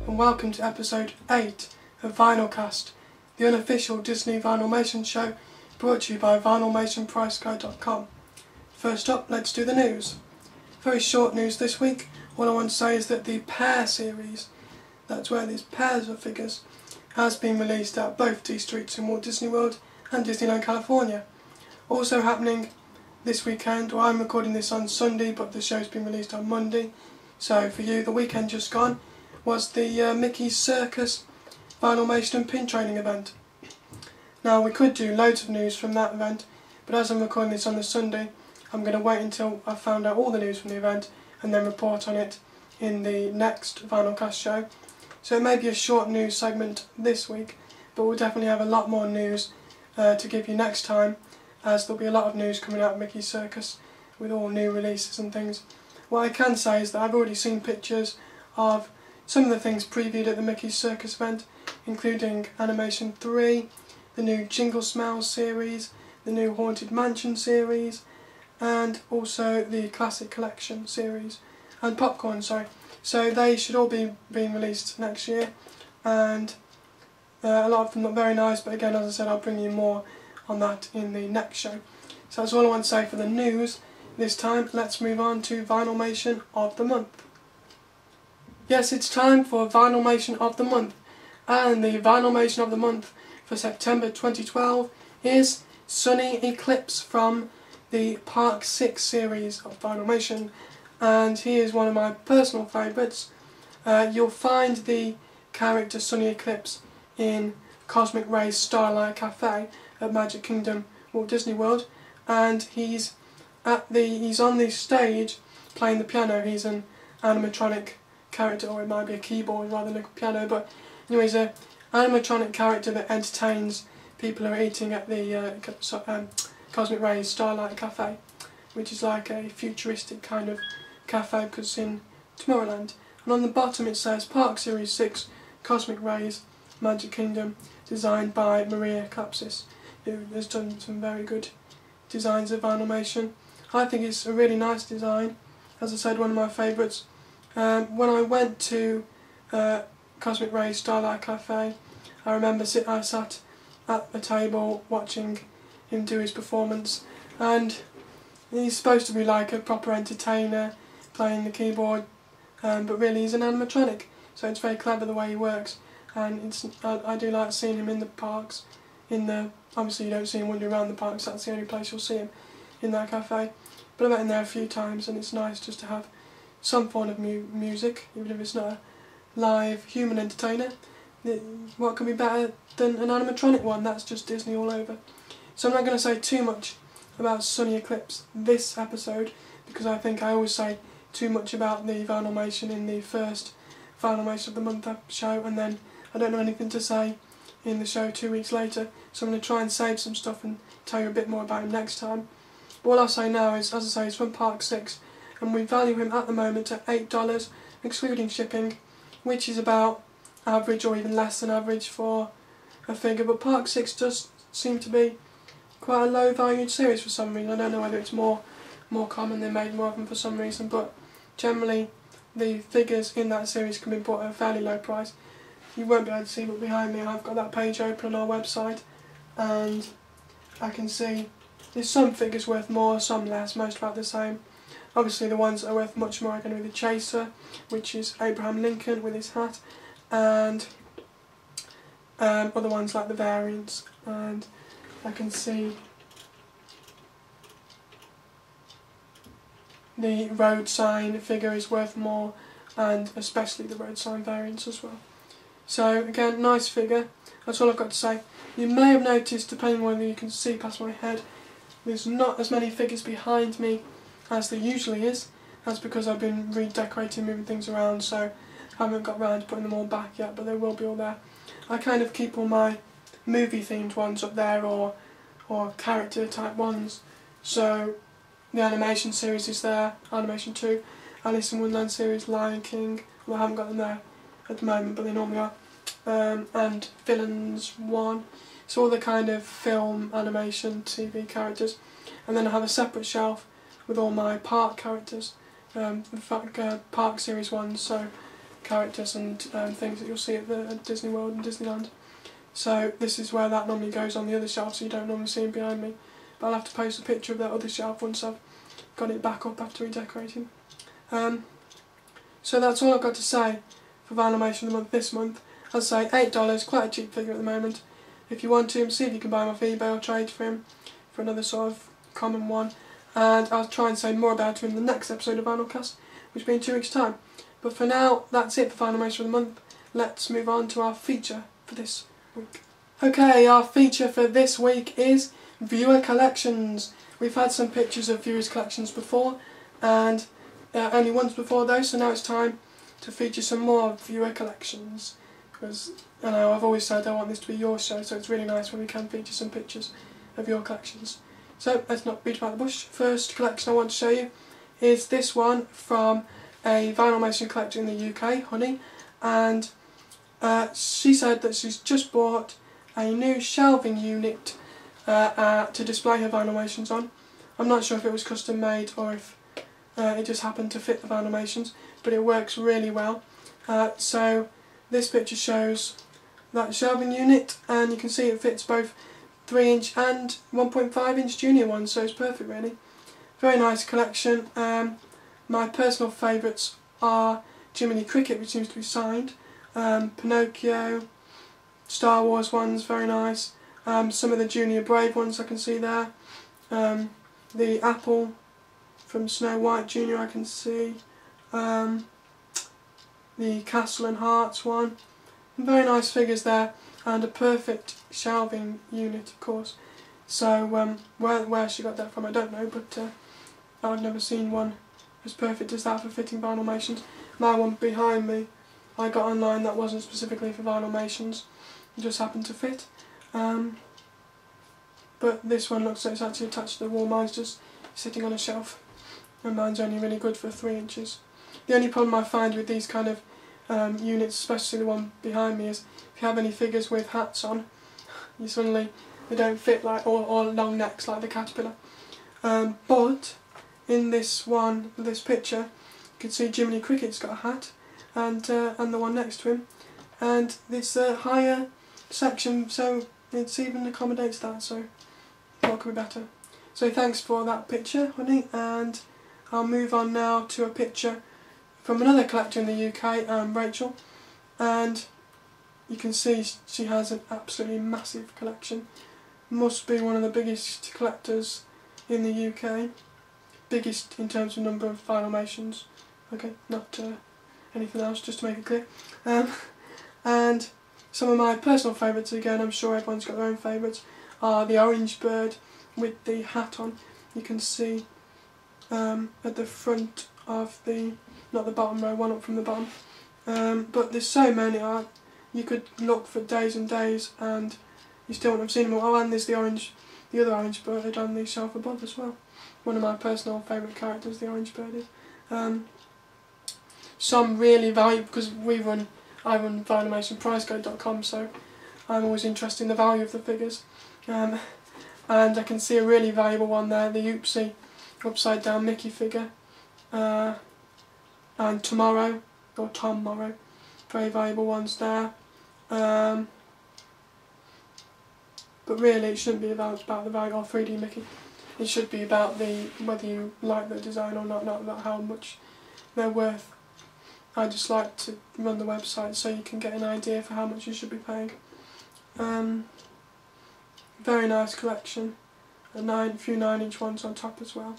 and welcome to episode 8 of VinylCast, the unofficial Disney Vinylmation show brought to you by VinylmationPriceGuide.com. First up, let's do the news. Very short news this week. All I want to say is that the Pair series, that's where these pairs of figures, has been released at both D Streets in Walt Disney World and Disneyland California. Also happening this weekend, well, I'm recording this on Sunday but the show's been released on Monday, so for you the weekend just gone was the Mickey's Circus Vinylmation and Pin Training event. Now we could do loads of news from that event, but as I'm recording this on the Sunday, I'm going to wait until I've found out all the news from the event and then report on it in the next VinylCast show. So it may be a short news segment this week, but we'll definitely have a lot more news to give you next time, as there'll be a lot of news coming out of Mickey's Circus with all new releases and things. What I can say is that I've already seen pictures of some of the things previewed at the Mickey's Circus event, including Animation 3, the new Jingle Smells series, the new Haunted Mansion series, and also the Classic Collection series, and Popcorn, sorry. So they should all be being released next year, and a lot of them look very nice, but again, as I said, I'll bring you more on that in the next show. So that's all I want to say for the news. This time, let's move on to Vinylmation of the Month. Yes, it's time for Vinylmation of the Month, and the Vinylmation of the Month for September 2012 is Sunny Eclipse from the Park 6 series of Vinylmation, and he is one of my personal favourites. You'll find the character Sunny Eclipse in Cosmic Ray's Starlight Cafe at Magic Kingdom, Walt Disney World, and he's on the stage playing the piano. He's an animatronic character, or it might be a keyboard rather than a piano, but anyway, he's an animatronic character that entertains people who are eating at the Cosmic Ray's Starlight Cafe, which is like a futuristic kind of cafe because it's in Tomorrowland. And on the bottom it says Park Series 6 Cosmic Rays Magic Kingdom, designed by Maria Klapsis, who has done some very good designs of Vinylmation. I think it's a really nice design, as I said, one of my favourites. When I went to Cosmic Ray's Starlight Cafe, I remember I sat at a table watching him do his performance, and he's supposed to be like a proper entertainer playing the keyboard, but really he's an animatronic, so it's very clever the way he works, and I do like seeing him in the parks. Obviously you don't see him wandering around the parks, that's the only place you'll see him, in that cafe, but I met him there a few times, and it's nice just to have some form of music, even if it's not a live human entertainer. What can be better than an animatronic one? That's just Disney all over. So I'm not going to say too much about Sunny Eclipse this episode, because I think I always say too much about the Vinylmation in the first Vinylmation of the Month show, and then I don't know anything to say in the show 2 weeks later, so I'm going to try and save some stuff and tell you a bit more about him next time. But all I'll say now is, as I say, he's from Park 6, and we value him at the moment at $8, excluding shipping, which is about average or even less than average for a figure, but Park 6 does seem to be quite a low valued series for some reason. I don't know whether it's more common, they made more of them for some reason, but generally the figures in that series can be bought at a fairly low price. You won't be able to see, but behind me I've got that page open on our website, and I can see there's some figures worth more, some less, most about the same. Obviously the ones that are worth much more are going to be the Chaser, which is Abraham Lincoln with his hat, and other ones like the variants, and I can see the road sign figure is worth more, and especially the road sign variants as well. So again, nice figure, that's all I've got to say. You may have noticed, depending on whether you can see past my head, there's not as many figures behind me as there usually is. That's because I've been redecorating, moving things around, so I haven't got round to putting them all back yet, but they will be all there. I kind of keep all my movie themed ones up there, or character type ones. So the animation series is there, Animation 2, Alice in Wonderland series, Lion King, well I haven't got them there at the moment, but they normally are, and Villains 1, so all the kind of film, animation, TV characters, and then I have a separate shelf with all my park characters, in fact park series ones, so characters and things that you'll see at Disney World and Disneyland. So this is where that normally goes on the other shelf, so you don't normally see him behind me. But I'll have to post a picture of that other shelf once I've got it back up after redecorating. So that's all I've got to say for Vinylmation of the month this month. As I say, $8, quite a cheap figure at the moment. If you want to, see if you can buy him off eBay or trade for him for another sort of common one. And I'll try and say more about him in the next episode of VinylCast, which will be in 2 weeks' time. But for now, that's it for Vinylmation of the month. Let's move on to our feature for this week. Okay, our feature for this week is viewer collections. We've had some pictures of viewers' collections before, and only once before though, so now it's time to feature some more viewer collections. Because I know I've always said I want this to be your show, so it's really nice when we can feature some pictures of your collections. So let's not beat about the bush. First collection I want to show you is this one from a Vinylmation collector in the UK, Honey, and she said that she's just bought a new shelving unit to display her Vinylmations on. I'm not sure if it was custom made or if it just happened to fit the Vinylmations, but it works really well. So this picture shows that shelving unit, and you can see it fits both 3-inch and 1.5-inch junior ones, so it's perfect really. Very nice collection. My personal favourites are Jiminy Cricket, which seems to be signed, Pinocchio, Star Wars ones, very nice. Some of the Junior Brave ones I can see there. The Apple from Snow White Junior I can see. The Castle and Hearts one. Very nice figures there, and a perfect shelving unit, of course. So where she got that from I don't know, but I've never seen one as perfect as that for fitting Vinylmations. My one behind me I got online that wasn't specifically for Vinylmations, it just happened to fit. But this one looks like it's actually attached to the wall. Mine's just sitting on a shelf, and mine's only really good for 3 inches. The only problem I find with these kind of units, especially the one behind me, is if you have any figures with hats on, they don't fit like or long necks like the caterpillar. But in this picture, you can see Jiminy Cricket's got a hat, and the one next to him, and it's a higher section, so it even accommodates that. So what could be better? So thanks for that picture, Honey, and I'll move on now to a picture from another collector in the UK, Rachel, and you can see she has an absolutely massive collection. Must be one of the biggest collectors in the UK, biggest in terms of number of Vinylmations. Okay, not anything else, just to make it clear. And some of my personal favourites, again I'm sure everyone's got their own favourites, are the orange bird with the hat on. You can see at the front of the, not the bottom row, one up from the bottom. But there's so many, you could look for days and days and you still wouldn't have seen them all. Oh, and there's the other orange bird on the shelf above as well. One of my personal favourite characters, the orange bird is. Some really valuable, because I run VinylmationPriceGuide.com, so I'm always interested in the value of the figures. And I can see a really valuable one there, the Oopsie upside down Mickey figure. And Tomorrow, or Tom Morrow, very valuable ones there. But really it shouldn't be about the value of 3D Mickey. It should be about whether you like the design or not about how much they're worth. I just like to run the website so you can get an idea for how much you should be paying. Very nice collection. A few 9-inch ones on top as well.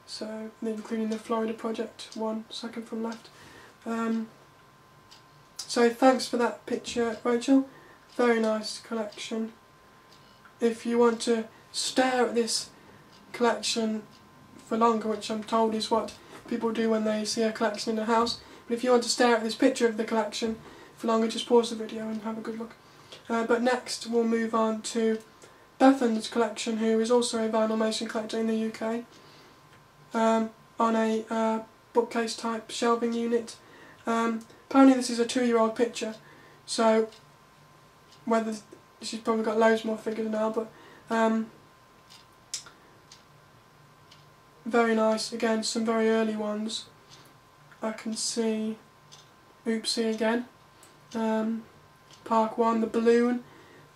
So including the Florida Project one, second from left. So thanks for that picture, Rachel. Very nice collection. If you want to stare at this collection for longer, which I'm told is what people do when they see a collection in a house, but if you want to stare at this picture of the collection for longer, just pause the video and have a good look. But next we'll move on to Bethan's collection, who is also a Vinylmation collector in the UK, on a bookcase type shelving unit. Apparently this is a 2-year-old picture, so whether she's probably got loads more figures now, but very nice. Again, some very early ones. I can see Oopsie again. Park 1, the balloon,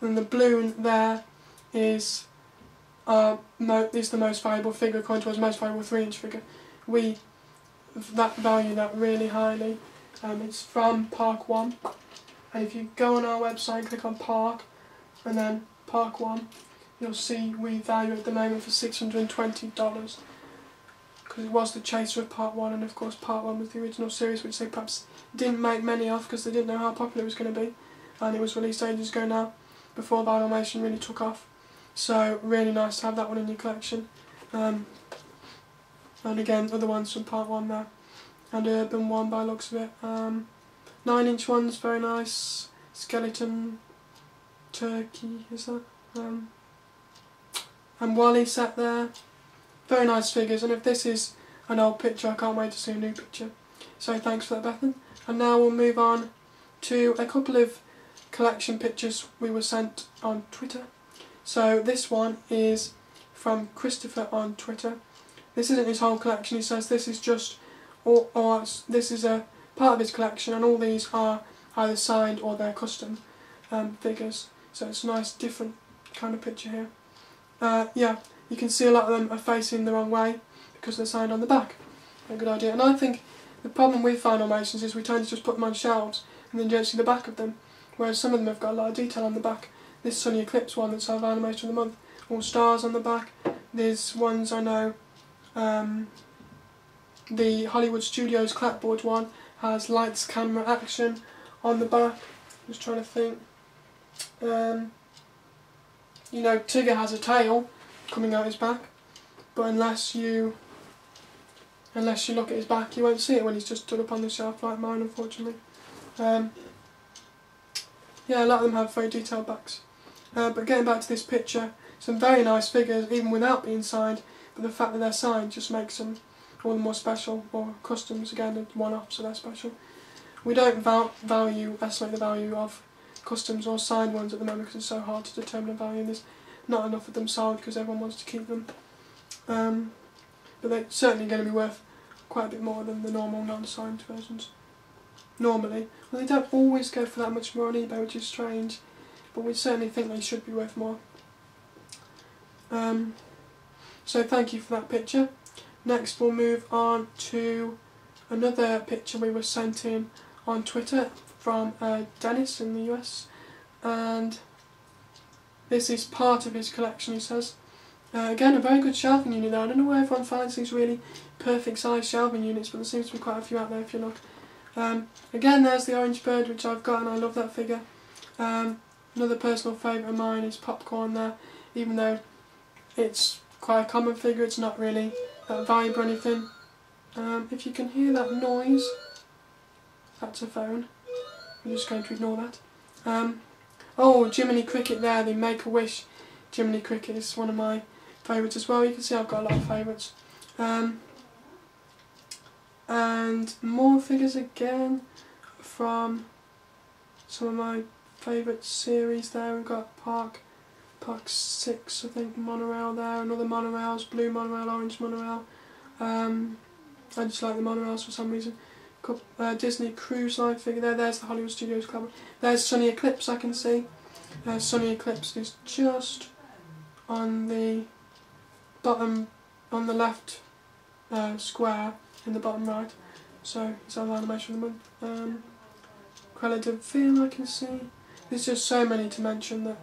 and the balloon there is the most valuable figure according to us, most valuable 3-inch figure. We value that really highly. It's from Park 1, and if you go on our website and click on Park and then Park 1, you'll see we value it at the moment for $620, because it was the chaser of Part 1, and of course Part 1 was the original series, which they perhaps didn't make many of because they didn't know how popular it was going to be, and it was released ages ago now, before Vinylmation really took off. So really nice to have that one in your collection. And again, other ones from Part 1 there, and Urban one by the looks of it. 9-inch one's very nice. Skeleton Turkey, is that? And Wally set there. Very nice figures, and if this is an old picture, I can't wait to see a new picture. So thanks for that, Bethan. And now we'll move on to a couple of collection pictures we were sent on Twitter. So this one is from Christopher on Twitter. This isn't his whole collection. He says this is just, this is a part of his collection, and all these are either signed or they're custom figures. So it's a nice, different kind of picture here. Yeah, you can see a lot of them are facing the wrong way because they're signed on the back. A good idea. And I think the problem with Vinylmations is we tend to just put them on shelves and then you don't see the back of them, whereas some of them have got a lot of detail on the back. This Sunny Eclipse one that's our Vinylmation of the month, all stars on the back. There's ones I know, the Hollywood Studios clapboard one has lights, camera, action on the back. Just trying to think. You know, Tigger has a tail coming out his back, but unless you look at his back, you won't see it when he's just stood up on the shelf like mine, unfortunately. Yeah, a lot of them have very detailed backs. But getting back to this picture, some very nice figures, even without being signed, but the fact that they're signed just makes them all the more special, or customs, again, one-off, so they're special. We don't estimate the value of customs or signed ones at the moment because it's so hard to determine a value, and there's not enough of them sold because everyone wants to keep them. But they're certainly going to be worth quite a bit more than the normal non-signed versions. Normally. Well, they don't always go for that much more on eBay, which is strange, but we certainly think they should be worth more. So thank you for that picture. Next we'll move on to another picture we were sent in on Twitter from Dennis in the US, and this is part of his collection, he says. Again, a very good shelving unit there. I don't know where everyone finds these really perfect size shelving units, but there seems to be quite a few out there if you look. Again, there's the orange bird, which I've got, and I love that figure. Another personal favourite of mine is Popcorn there, even though it's quite a common figure, it's not really that vibe or anything. If you can hear that noise, that's a phone. I'm just going to ignore that. Oh, Jiminy Cricket there, the Make-A-Wish Jiminy Cricket is one of my favourites as well. You can see I've got a lot of favourites. And more figures again from some of my favourite series there. We've got Park 6, I think, monorail there, and other monorails, blue monorail, orange monorail. I just like the monorails for some reason. Disney Cruise Line figure there, there's the Hollywood Studios Club. There's Sunny Eclipse, I can see. Sunny Eclipse is just on the bottom, on the left square in the bottom right. So it's our animation of the month. Cruella de Vil I can see. There's just so many to mention that,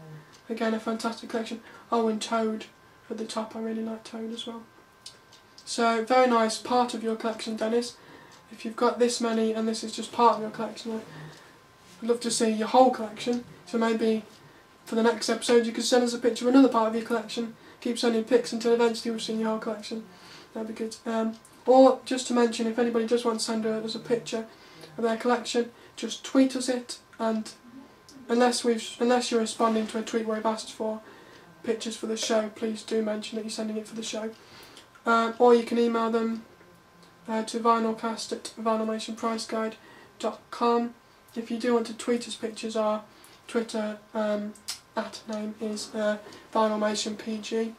again, a fantastic collection. Oh, and Toad at the top, I really like Toad as well. So, very nice part of your collection, Dennis. If you've got this many and this is just part of your collection, I'd love to see your whole collection. So maybe for the next episode you could send us a picture of another part of your collection. Keep sending pics until eventually we've seen your whole collection. That'd be good. Or just to mention, if anybody does want to send us a picture of their collection, just tweet us it, and unless you're responding to a tweet where we've asked for pictures for the show, please do mention that you're sending it for the show. Or you can email them to vinylcast@vinylmationpriceguide.com. If you do want to tweet us pictures, our Twitter @ name is VinylmationPG,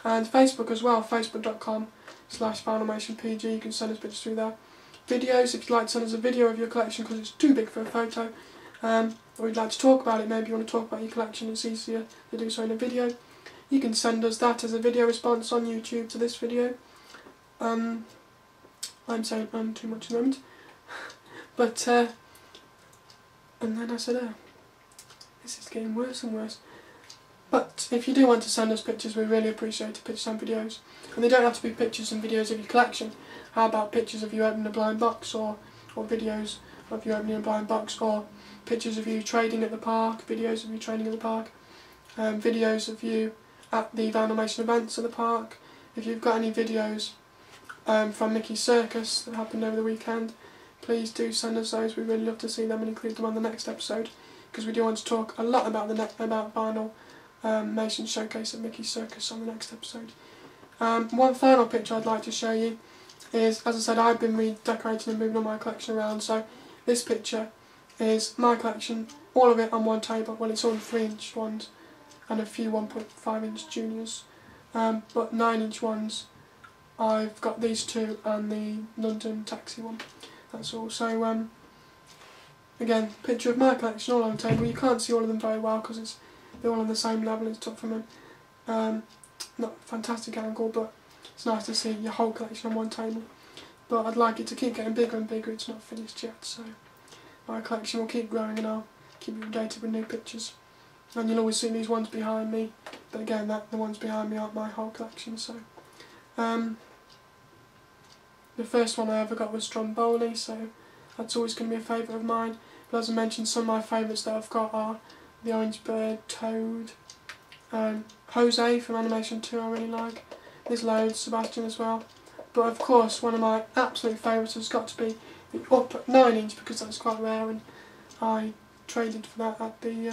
and Facebook as well, facebook.com/VinylmationPG. You can send us pictures through there. videos, if you'd like to send us a video of your collection because it's too big for a photo, or you'd like to talk about it, maybe you want to talk about your collection, it's easier to do so in a video, you can send us that as a video response on YouTube to this video. I'm saying too much at the moment, but and then I said, this is getting worse and worse. But if you do want to send us pictures, we really appreciate it, pictures and videos. And they don't have to be pictures and videos of your collection. How about pictures of you opening a blind box, or videos of you opening a blind box, or pictures of you trading at the park, videos of you trading at the park, videos of you at the Vinylmation events at the park. If you've got any videos from Mickey's Circus that happened over the weekend, please do send us those. We really love to see them and include them on the next episode, because we do want to talk a lot about about Vinylmation showcase at Mickey's Circus on the next episode. One final picture I'd like to show you is, as I said, I've been redecorating and moving all my collection around, so this picture is my collection, all of it on one table. Well, it's all 3-inch ones and a few 1.5-inch juniors, but 9-inch ones, I've got these two and the London taxi one. That's all. So again, picture of my collection all on the table. You can't see all of them very well because they're all on the same level. It's took from a not a fantastic angle, but it's nice to see your whole collection on one table. But I'd like it to keep getting bigger and bigger. It's not finished yet, so my collection will keep growing and I'll keep you updated with new pictures. And you'll always see these ones behind me, but again, the ones behind me aren't my whole collection. So the first one I ever got was Stromboli, so that's always going to be a favourite of mine. But as I mentioned, some of my favourites that I've got are the Orange Bird, Toad, Jose from Animation 2 I really like. There's loads, Sebastian as well. But of course, one of my absolute favourites has got to be the up 9-inch, because that's quite rare, and I traded for that at the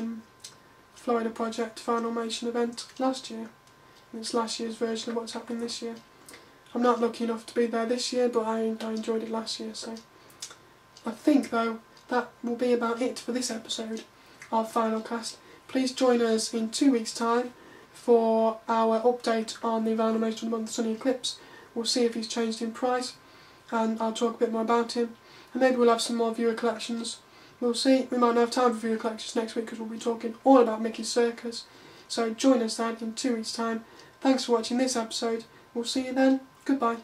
Florida Project Vinylmation event last year. And it's last year's version of what's happening this year. I'm not lucky enough to be there this year, but I enjoyed it last year, so I think, though, that will be about it for this episode of VinylCast. Please join us in 2 weeks' time for our update on the Vinylmation month Sunny Eclipse. We'll see if he's changed in price, and I'll talk a bit more about him. And maybe we'll have some more viewer collections. We'll see. We might not have time for viewer collections next week because we'll be talking all about Mickey's Circus. So join us then in 2 weeks' time. Thanks for watching this episode. We'll see you then. Goodbye.